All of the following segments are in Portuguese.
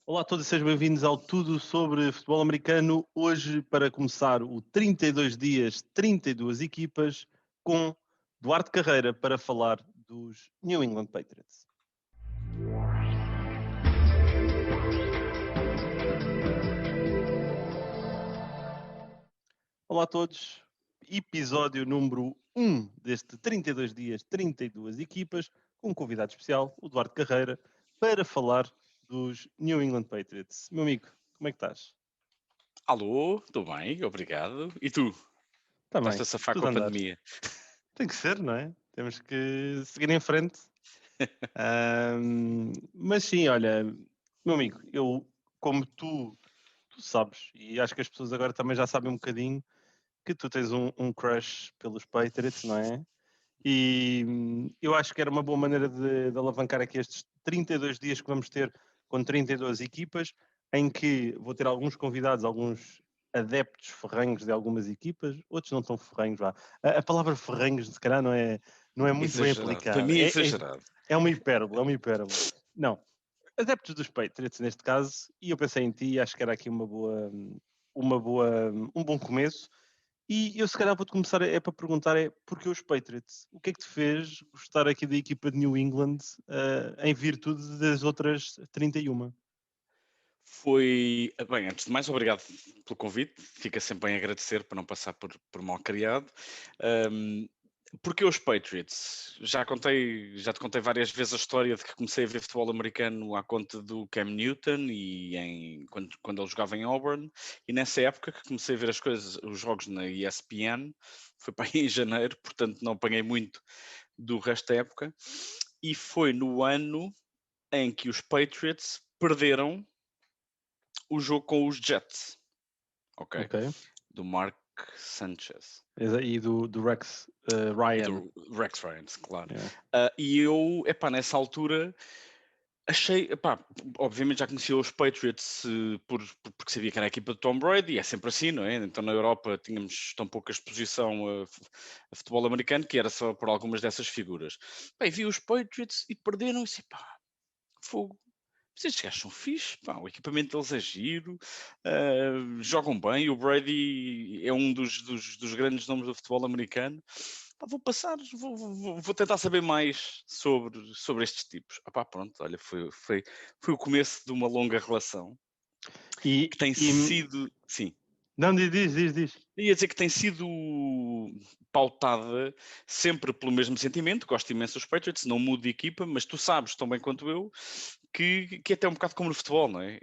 Olá a todos e sejam bem-vindos ao Tudo sobre Futebol Americano. Hoje, para começar o 32 dias, 32 equipas, com Duarte Carreira para falar dos New England Patriots. Olá a todos, episódio número 1 deste 32 dias, 32 equipas, com um convidado especial, o Duarte Carreira, para falar dos New England Patriots. Meu amigo, como é que estás? Alô, estou bem, obrigado. E tu? Estás-te Também, a safar com tudo a a andar. pandemia? Tem que ser, não é? Temos que seguir em frente. Mas sim, olha, meu amigo, eu, como tu sabes, e acho que as pessoas agora também já sabem um bocadinho, que tu tens um crush pelos Patriots, não é? E eu acho que era uma boa maneira de alavancar aqui estes 32 dias que vamos ter com 32 equipas, em que vou ter alguns convidados, alguns adeptos ferrenhos de algumas equipas, outros não tão ferrenhos, vá. A palavra ferrenhos, se calhar, não é muito bem Exagerado. Para mim aplicada. é É, exagerado. é uma hipérbole, é uma hipérbole. Não, adeptos dos Patriots neste caso, e eu pensei em ti, acho que era aqui um bom começo. E eu se calhar vou-te começar para perguntar porque os Patriots? O que é que te fez gostar aqui da equipa de New England em virtude das outras 31? Foi. Bem, antes de mais, obrigado pelo convite. Fica sempre bem agradecer para não passar por mal criado. Ahm, Porque os Patriots? Já te contei várias vezes a história de que comecei a ver futebol americano à conta do Cam Newton quando ele jogava em Auburn. E nessa época que comecei a ver os jogos na ESPN, foi para aí em janeiro, portanto não apanhei muito do resto da época. E foi no ano em que os Patriots perderam o jogo com os Jets, ok? Ok. Do Mark Sanchez E do Rex e Ryan. do Rex Ryan, claro. Yeah. E eu, epá, nessa altura achei, epá, obviamente já conhecia os Patriots porque sabia que era a equipa de Tom Brady, e é sempre assim, não é? Então na Europa tínhamos tão pouca exposição a futebol americano que era só por algumas dessas figuras. Bem, vi os Patriots e perderam e disse, pá, fogo. Mas estes gajos são fixe, pá, o equipamento deles é giro, jogam bem, o Brady é um dos grandes nomes do futebol americano. Pá, vou passar, vou tentar saber mais sobre estes tipos. Ah, pá, pronto, olha, foi o começo de uma longa relação E, que tem e sido, sim, não, diz. ia dizer que tem sido pautada sempre pelo mesmo sentimento. Gosto imenso dos Patriots, não mudo de equipa, mas tu sabes tão bem quanto eu que até é um bocado como no futebol, não é?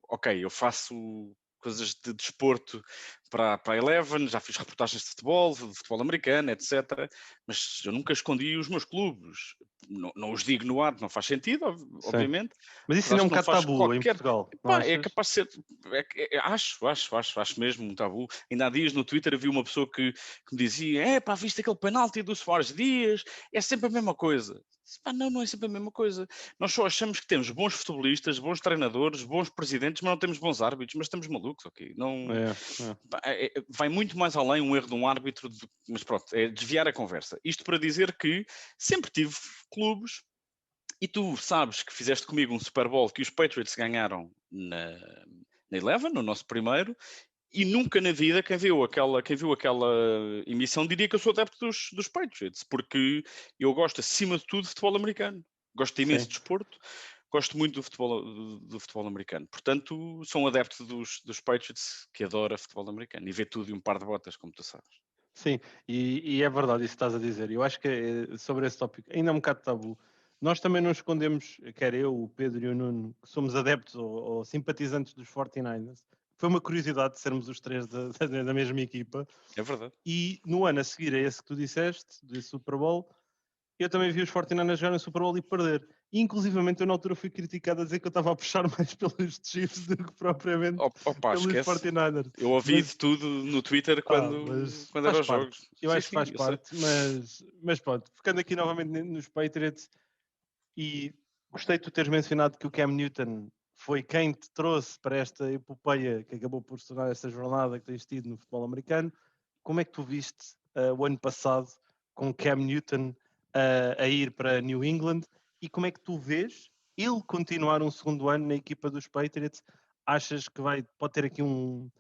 Ok, eu faço coisas de desporto para a Eleven, já fiz reportagens de futebol americano, etc. Mas eu nunca escondi os meus clubes. Não os digo no ar, não faz sentido, Sim. obviamente, Mas mas isso ainda é acho um que não bocado faz tabu em qualquer. Portugal, não Pá, é achas? capaz de ser. Acho mesmo um tabu. Ainda há dias no Twitter havia uma pessoa que me dizia: é pá, viste aquele penalti do Soares Dias? É sempre a mesma coisa. Pá, não é sempre a mesma coisa. Nós só achamos que temos bons futebolistas, bons treinadores, bons presidentes, mas não temos bons árbitros, mas estamos malucos, ok? Não, É, é. pá, vai muito mais além um erro de um árbitro, mas pronto, é desviar a conversa. Isto para dizer que sempre tive clubes e tu sabes que fizeste comigo um Super Bowl que os Patriots ganharam na Eleven, no nosso primeiro, e nunca na vida quem viu aquela emissão diria que eu sou adepto dos Patriots, porque eu gosto, acima de tudo, de futebol americano. Gosto imenso Sim. de desporto, gosto muito do futebol americano. Portanto, sou um adepto dos Patriots que adora futebol americano e vê tudo e um par de botas, como tu sabes. Sim, e é verdade isso que estás a dizer. Eu acho que sobre esse tópico ainda é um bocado tabu. Nós também não escondemos, quer eu, o Pedro e o Nuno, que somos adeptos ou simpatizantes dos 49ers. Foi uma curiosidade de sermos os três da mesma equipa. É verdade. E no ano a seguir a esse que tu disseste, desse Super Bowl, eu também vi os 49ers jogar no Super Bowl e perder. E, inclusivamente, eu na altura fui criticado a dizer que eu estava a puxar mais pelos Chiefs do que propriamente Opa, pelos esquece. 49ers. Eu ouvi de Mas tudo no Twitter quando, mas quando faz eram os parte. jogos. Eu Sim, acho que sim, faz eu sei. parte, mas pronto, ficando aqui novamente nos Patriots, e gostei de tu teres mencionado que o Cam Newton foi quem te trouxe para esta epopeia que acabou por se tornar esta jornada que tens tido no futebol americano. Como é que tu viste o ano passado com Cam Newton a ir para New England e como é que tu vês ele continuar um segundo ano na equipa dos Patriots, achas que pode ter aqui um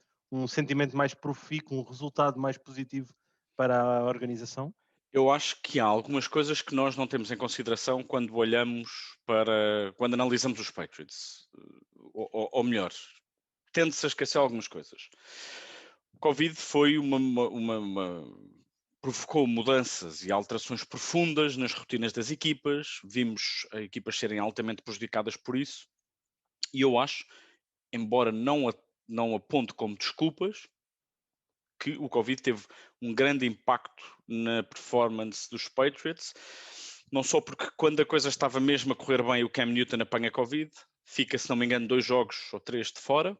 sentimento mais profícuo, um resultado mais positivo para a organização? Eu acho que há algumas coisas que nós não temos em consideração quando quando analisamos os Patriots. Ou melhor, tende-se a esquecer algumas coisas. O Covid foi provocou mudanças e alterações profundas nas rotinas das equipas, vimos as equipas serem altamente prejudicadas por isso, e eu acho, embora não aponte como desculpas, que o Covid teve um grande impacto na performance dos Patriots, não só porque quando a coisa estava mesmo a correr bem, o Cam Newton apanha Covid, fica, se não me engano, 2 jogos ou 3 de fora,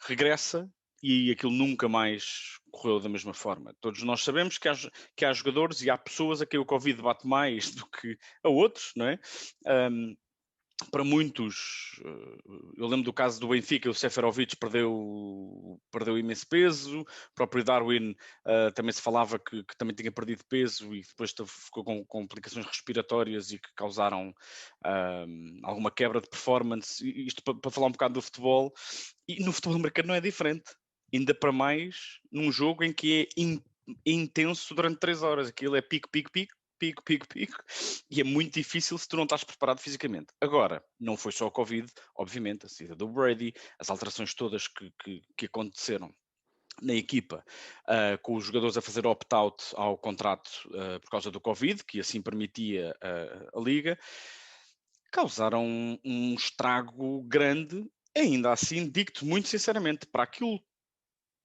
regressa e aquilo nunca mais correu da mesma forma. Todos nós sabemos que há jogadores e há pessoas a quem o Covid bate mais do que a outros, não é? Para muitos, eu lembro do caso do Benfica, o Seferovic perdeu imenso peso, o próprio Darwin também se falava que também tinha perdido peso e depois ficou com complicações respiratórias e que causaram alguma quebra de performance. Isto para falar um bocado do futebol, e no futebol americano não é diferente, ainda para mais num jogo em que é intenso durante 3 horas, aquilo é pico, pico, pico, pico, pico, pico, e é muito difícil se tu não estás preparado fisicamente. Agora, não foi só o Covid, obviamente, a saída do Brady, as alterações todas que aconteceram na equipa, com os jogadores a fazer opt-out ao contrato por causa do Covid, que assim permitia a liga, causaram um estrago grande. Ainda assim, digo-te muito sinceramente, para aquilo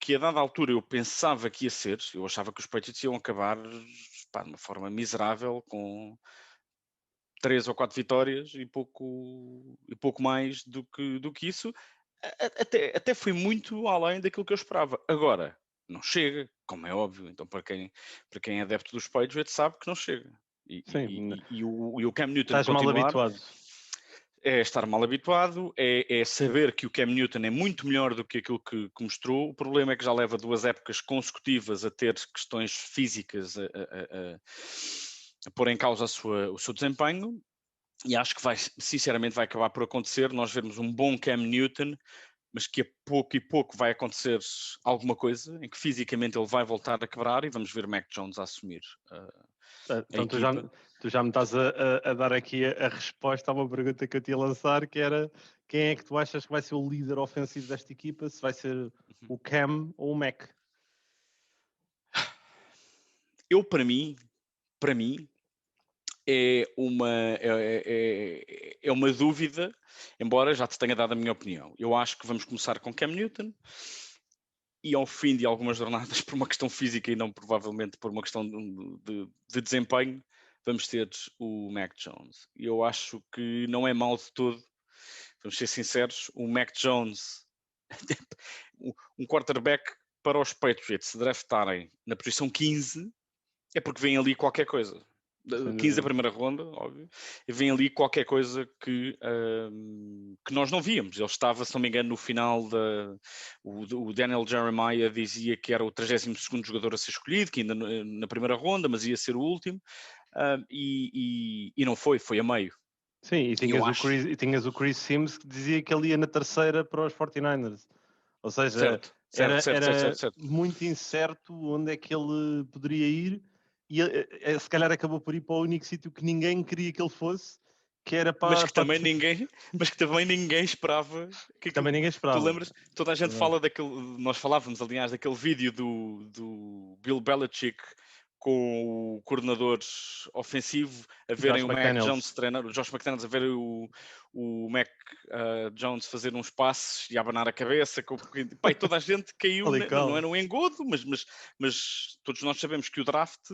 que a dada altura eu pensava que ia ser, eu achava que os Patriots iam acabar de uma forma miserável, com 3 ou 4 vitórias e pouco mais do que isso. Até foi muito além daquilo que eu esperava. Agora, não chega, como é óbvio. Então, para quem é adepto dos Patriots, sabe que não chega. Sim, E o Cam Newton estás mal continuar habituado. é estar mal habituado, é saber que o Cam Newton é muito melhor do que aquilo que mostrou. O problema é que já leva 2 épocas consecutivas a ter questões físicas a pôr em causa o seu desempenho, e acho que sinceramente vai acabar por acontecer, nós vermos um bom Cam Newton, mas que a pouco e pouco vai acontecer alguma coisa, em que fisicamente ele vai voltar a quebrar, e vamos ver Mac Jones a assumir a Então equipa. tu já me estás a dar aqui a resposta a uma pergunta que eu te ia lançar, que era: quem é que tu achas que vai ser o líder ofensivo desta equipa? Se vai ser o Cam ou o Mac? Para mim, é uma dúvida, embora já te tenha dado a minha opinião. Eu acho que vamos começar com Cam Newton, e ao fim de algumas jornadas, por uma questão física e não provavelmente por uma questão de desempenho, vamos ter o Mac Jones. E eu acho que não é mau de todo, vamos ser sinceros, o Mac Jones, um quarterback para os Patriots se draftarem na posição 15, é porque vem ali qualquer coisa. 15 da primeira ronda, óbvio, e vem ali qualquer coisa que nós não víamos. Ele estava, se não me engano, no final o Daniel Jeremiah dizia que era o 32º jogador a ser escolhido, que ainda na primeira ronda, mas ia ser o último, e não foi a meio. Sim, e tinhas o Chris Sims, que dizia que ele ia na terceira para os 49ers. Ou seja, certo. era muito incerto onde é que ele poderia ir, e se calhar acabou por ir para o único sítio que ninguém queria que ele fosse, que era para... Mas que também ninguém esperava. Também ninguém esperava. Tu lembras? Toda a gente fala daquele... Nós falávamos, aliás, daquele vídeo do Bill Belichick com o coordenador ofensivo a verem o Mac Jones treinar, o Josh McDaniels a ver o Mac Jones fazer uns passes e a abanar a cabeça. E toda a gente caiu, não era um engodo, mas todos nós sabemos que o draft...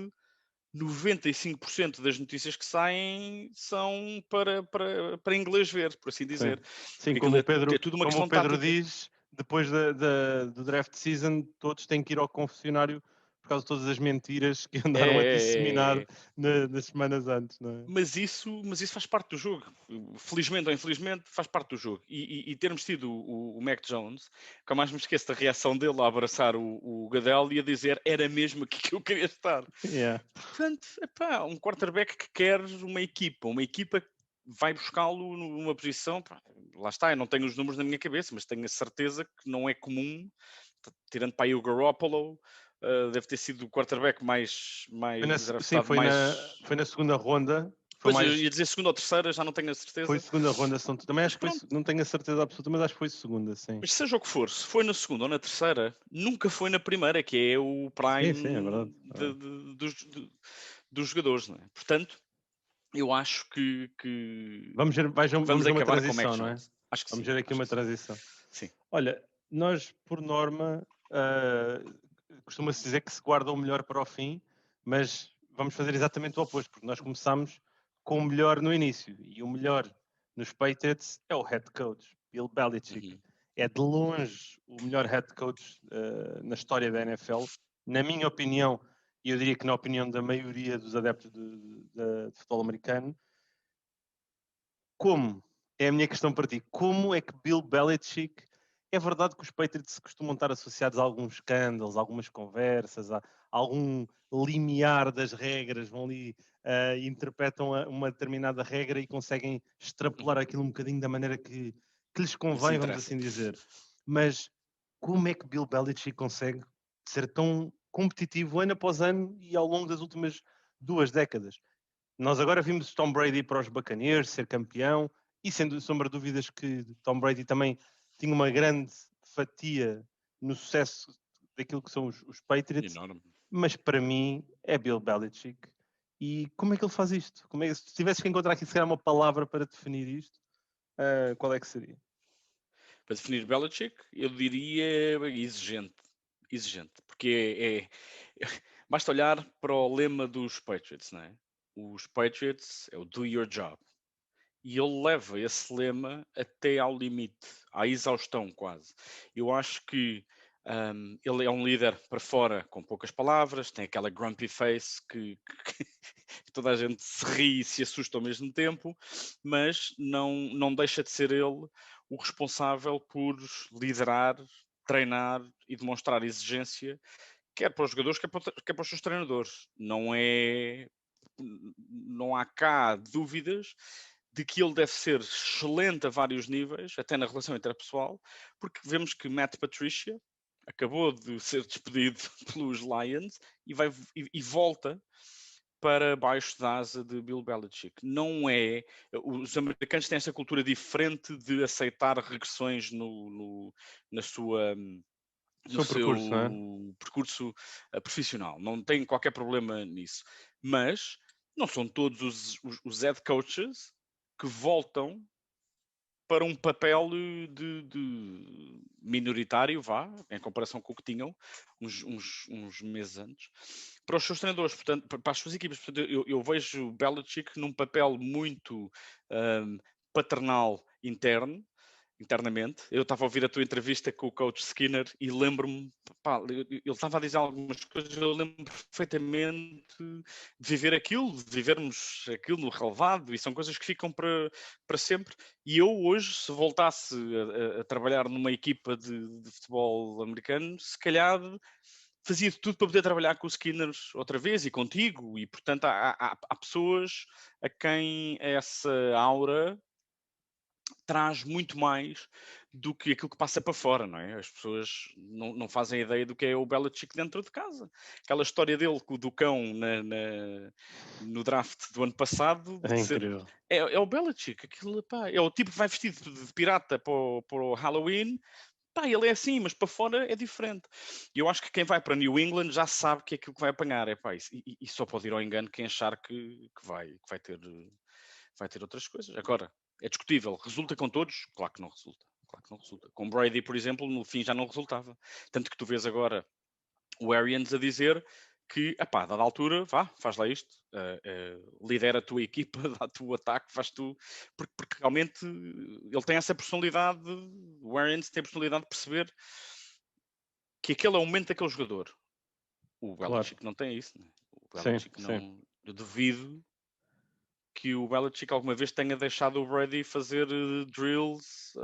95% das notícias que saem são para inglês ver, por assim dizer. Sim, como o Pedro, é tudo uma questão como o Pedro tática. diz, depois do draft season, todos têm que ir ao confessionário por causa de todas as mentiras que andaram a disseminar nas semanas antes, não é? Mas isso faz parte do jogo. Felizmente ou infelizmente, faz parte do jogo. E termos tido o Mac Jones, nunca mais me esqueço da reação dele a abraçar o Goodell e a dizer: era mesmo aqui que eu queria estar. Yeah. Portanto, um quarterback que quer uma equipa vai buscá-lo numa posição, lá está, eu não tenho os números na minha cabeça, mas tenho a certeza que não é comum, tirando para aí o Garoppolo, deve ter sido o quarterback mais Sim, draftado mais... foi na segunda ronda. Pois, eu ia dizer segunda ou terceira, já não tenho a Foi certeza. segunda ronda, também Mas acho que foi, pronto, não tenho a certeza absoluta, mas acho que foi segunda, sim. mas seja o que for, se foi na segunda ou na terceira, nunca foi na primeira, que é o Sim, é verdade. prime dos jogadores, não é? Portanto, eu acho que Vamos vamos ver uma acabar com o Mac transição, não é? Jones. Acho que Vamos sim, ver aqui acho uma que sim. transição. Sim. Olha, nós, por norma, costuma-se dizer que se guarda o melhor para o fim, mas vamos fazer exatamente o oposto, porque nós começamos com o melhor no início, e o melhor nos Patriots é o head coach, Bill Belichick. Uhum. É de longe o melhor head coach na história da NFL, na minha opinião, e eu diria que na opinião da maioria dos adeptos de futebol americano. Como? É a minha questão para ti. Como é que Bill Belichick... É verdade que os Patriots costumam estar associados a alguns escândalos, algumas conversas, a algum limiar das regras, vão ali e interpretam uma determinada regra e conseguem extrapolar aquilo um bocadinho da maneira que lhes convém, vamos assim dizer. Mas como é que Bill Belichick consegue ser tão competitivo ano após ano e ao longo das últimas 2 décadas? Nós agora vimos Tom Brady para os Buccaneers ser campeão e sem sombra de dúvidas que Tom Brady também tinha uma grande fatia no sucesso daquilo que são os Patriots, Enorme. mas para mim é Bill Belichick. E como é que ele faz isto? Se tivesses que encontrar aqui se calhar uma palavra para definir isto, qual é que seria? Para definir Belichick, eu diria exigente. Exigente. Porque basta olhar para o lema dos Patriots, não é? Os Patriots é o do your job. E ele leva esse lema até ao limite, à exaustão quase. Eu acho que ele é um líder para fora com poucas palavras, tem aquela grumpy face que toda a gente se ri e se assusta ao mesmo tempo, mas não deixa de ser ele o responsável por liderar, treinar e demonstrar exigência, quer para os jogadores, quer para os seus treinadores. Não há cá dúvidas de que ele deve ser excelente a vários níveis, até na relação interpessoal, porque vemos que Matt Patricia acabou de ser despedido pelos Lions e volta para baixo da asa de Bill Belichick. Não é... Os americanos têm essa cultura diferente de aceitar regressões na sua... no Percurso, não é? seu percurso profissional. Não tem qualquer problema nisso. Mas não são todos os head coaches que voltam para um papel de minoritário, vá, em comparação com o que tinham uns meses antes, para os seus treinadores, portanto, para as suas equipas. Portanto, eu vejo Belichick num papel muito paternal internamente. Eu estava a ouvir a tua entrevista com o coach Skinner e lembro-me, ele estava a dizer algumas coisas, eu lembro perfeitamente de viver aquilo, de vivermos aquilo no relevado, e são coisas que ficam para sempre. E eu hoje, se voltasse a trabalhar numa equipa de futebol americano, se calhar fazia tudo para poder trabalhar com o Skinner outra vez e contigo, e portanto há pessoas a quem essa aura traz muito mais do que aquilo que passa para fora, não é? As pessoas não fazem ideia do que é o Belichick dentro de casa. Aquela história dele com o do cão no draft do ano passado, É incrível. é o Belichick, aquilo, pá, é o tipo que vai vestido de pirata para o Halloween. Pá, ele é assim, mas para fora é diferente. E eu acho que quem vai para New England já sabe que é aquilo que vai apanhar. E só pode ir ao engano quem achar que vai ter outras coisas. Agora, é discutível. Resulta com todos? Claro que não resulta. Claro que não resulta. Com Brady, por exemplo, no fim já não resultava. Tanto que tu vês agora o Arians a dizer que, a dada altura, faz lá isto, lidera a tua equipa, dá-te o ataque, faz tu, porque realmente ele tem essa personalidade, o Arians tem a personalidade de perceber que aquele é o momento daquele jogador. O Belichick Claro. não tem isso, né? O Sim, Belichick sim. não... Eu duvido que o Belichick alguma vez tenha deixado o Brady fazer drills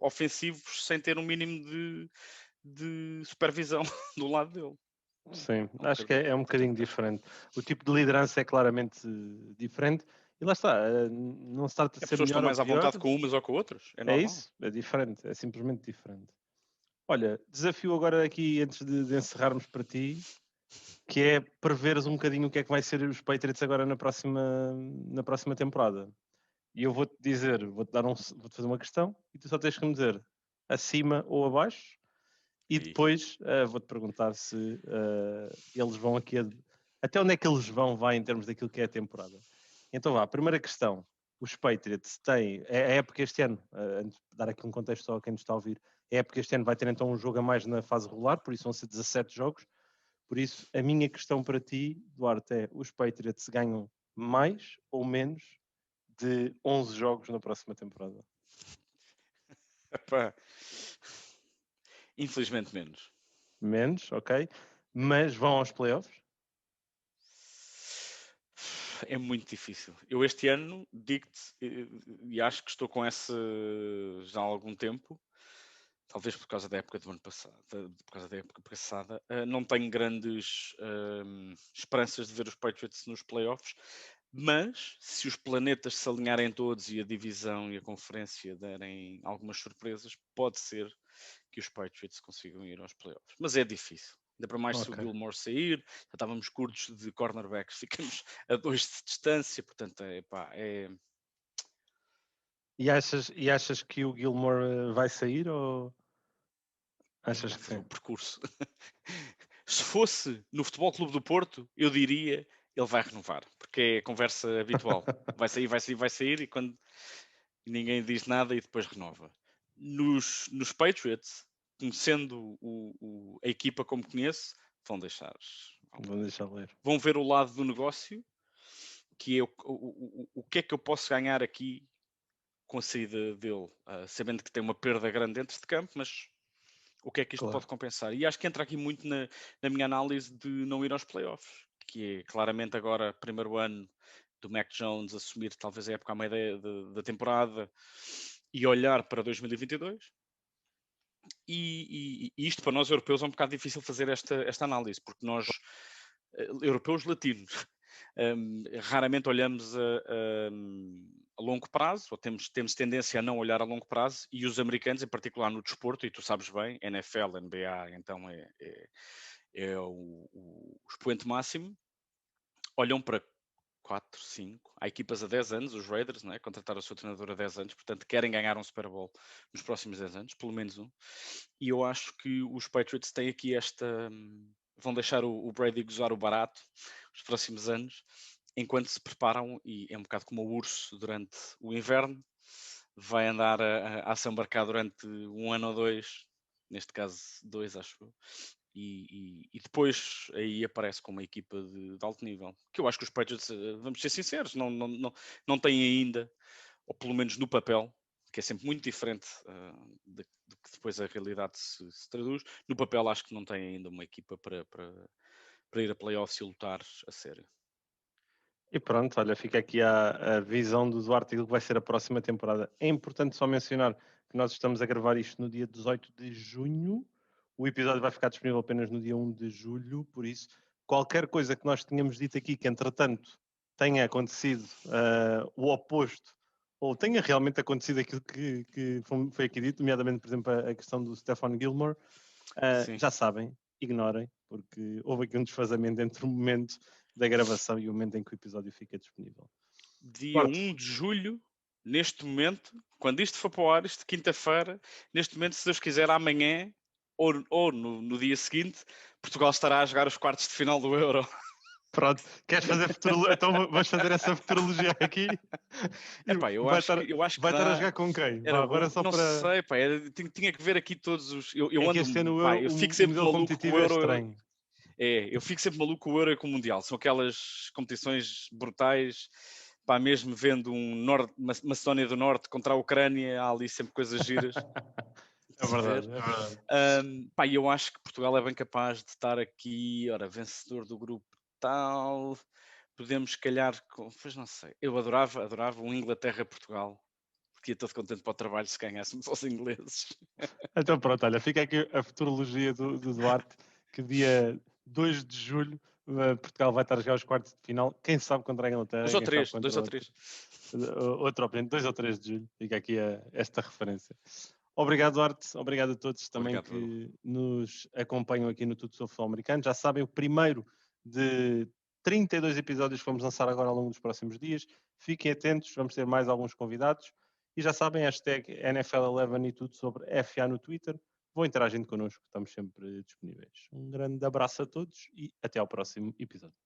ofensivos sem ter um mínimo de supervisão do lado dele. Sim, Não acho que acredito. é um bocadinho diferente. O tipo de liderança é claramente diferente E lá está, não se trata de As ser pessoas estão melhor ou mais à pior. vontade com umas ou com outras. É É normal. isso, é diferente, é simplesmente diferente. Olha, desafio agora aqui, antes de encerrarmos para ti, que é preveres um bocadinho o que é que vai ser os Patriots agora na próxima temporada. E eu vou-te dizer, vou-te fazer uma questão e tu só tens que me dizer acima ou abaixo. E depois vou-te perguntar se eles vão aqui. Até onde é que eles vão, vai, em termos daquilo que é a temporada. Então vá, primeira questão. Os Patriots têm. É a época este ano, antes de dar aqui um contexto só a quem nos está a ouvir, a época este ano vai ter então um jogo a mais na fase regular, por isso vão ser 17 jogos. Por isso, a minha questão para ti, Duarte, é: os Patriots ganham mais ou menos de 11 jogos na próxima temporada? Epá, infelizmente menos. Menos, ok. Mas vão aos playoffs? É muito difícil. Eu este ano digo-te, e acho que estou com essa já há algum tempo, talvez por causa da época do ano passado, por causa da época passada, não tenho grandes esperanças de ver os Patriots nos playoffs, mas se os planetas se alinharem todos e a divisão e a conferência derem algumas surpresas, pode ser que os Patriots consigam ir aos playoffs. Mas é difícil. Ainda para mais se o Ok. Gilmore sair, já estávamos curtos de cornerbacks, ficamos a 2 de distância, portanto, E achas que o Gilmore vai sair ou ele achas vai que fazer sim? o percurso. Se fosse no Futebol Clube do Porto, eu diria ele vai renovar, porque é a conversa habitual. Vai sair, vai sair, vai sair e quando ninguém diz nada e depois renova. Nos Patriots, conhecendo a equipa como conheço, vão deixar. Vou deixar ler. Vão ver o lado do negócio, que é o que é que eu posso ganhar aqui com a saída dele, sabendo que tem uma perda grande dentro de campo, mas o que é que isto Claro. pode compensar? E acho que entra aqui muito na minha análise de não ir aos playoffs, que é claramente agora, primeiro ano do Mac Jones, assumir talvez a época à meia da temporada e olhar para 2022. E isto para nós europeus é um bocado difícil fazer esta análise, porque nós, europeus latinos, raramente olhamos a longo prazo, ou temos tendência a não olhar a longo prazo, e os americanos, em particular no desporto, e tu sabes bem, NFL, NBA, então é o expoente máximo, olham para 4, 5, há equipas a 10 anos, os Raiders, não é? Contrataram o seu treinador há 10 anos, portanto querem ganhar um Super Bowl nos próximos 10 anos, pelo menos um. E eu acho que os Patriots têm aqui vão deixar o Brady gozar o barato nos próximos anos, enquanto se preparam, e é um bocado como o urso durante o inverno, vai andar a se embarcar durante um ano ou dois, neste caso 2, acho eu, e depois aí aparece com uma equipa de alto nível. Que eu acho que os Patriots, vamos ser sinceros, não têm ainda, ou pelo menos no papel, que é sempre muito diferente do que depois a realidade se traduz. No papel acho que não têm ainda uma equipa para ir a playoffs e lutar a sério. E pronto, olha, fica aqui a visão do Duarte daquilo que vai ser a próxima temporada. É importante só mencionar que nós estamos a gravar isto no dia 18 de junho. O episódio vai ficar disponível apenas no dia 1 de julho, por isso, qualquer coisa que nós tenhamos dito aqui que, entretanto, tenha acontecido o oposto, ou tenha realmente acontecido aquilo que foi aqui dito, nomeadamente, por exemplo, a questão do Stephon Gilmore, já sabem, ignorem, porque houve aqui um desfazamento entre o momento da gravação e o momento em que o episódio fica disponível. Dia 1 de julho, neste momento, quando isto for para o ar, isto de quinta-feira, neste momento, se Deus quiser, amanhã ou no dia seguinte, Portugal estará a jogar os quartos de final do Euro. Pronto, queres fazer futurologia? Então vamos fazer essa futurologia aqui. Epá, eu vai acho estar, que vai estar a dá. jogar com quem? Era Vá, bom, agora só não para. sei, pá, tinha que ver aqui todos os. Eu É que ando, este ano o, pá, Euro, eu o fico sempre modelo maluco com o competitivo é Euro. estranho. Eu fico sempre maluco com o Euro e com o Mundial. São aquelas competições brutais. Pá, mesmo vendo Macedónia do Norte contra a Ucrânia, há ali sempre coisas giras de É se ver. verdade, é verdade. Pá, eu acho que Portugal é bem capaz de estar aqui, ora, vencedor do grupo tal. Podemos, se calhar, pois não sei. Eu adorava um Inglaterra-Portugal. Fiquei todo contente para o trabalho se ganhássemos aos ingleses. Então pronto, olha, fica aqui a futurologia do Duarte, que dia 2 de julho Portugal vai estar a jogar os quartos de final. Quem sabe contra a Inglaterra? 2 ou Quem sabe 3, contra 2 ou 3. outro oponente, 2 ou 3 de julho. Fica aqui esta referência. Obrigado, Duarte. Obrigado a todos também Obrigado, Edu. que nos acompanham aqui no Tudo sobre Futebol Americano. Já sabem, o primeiro de 32 episódios que vamos lançar agora ao longo dos próximos dias. Fiquem atentos, vamos ter mais alguns convidados. E já sabem, hashtag NFL11 e tudo sobre FA no Twitter. Vão interagindo connosco, estamos sempre disponíveis. Um grande abraço a todos e até ao próximo episódio.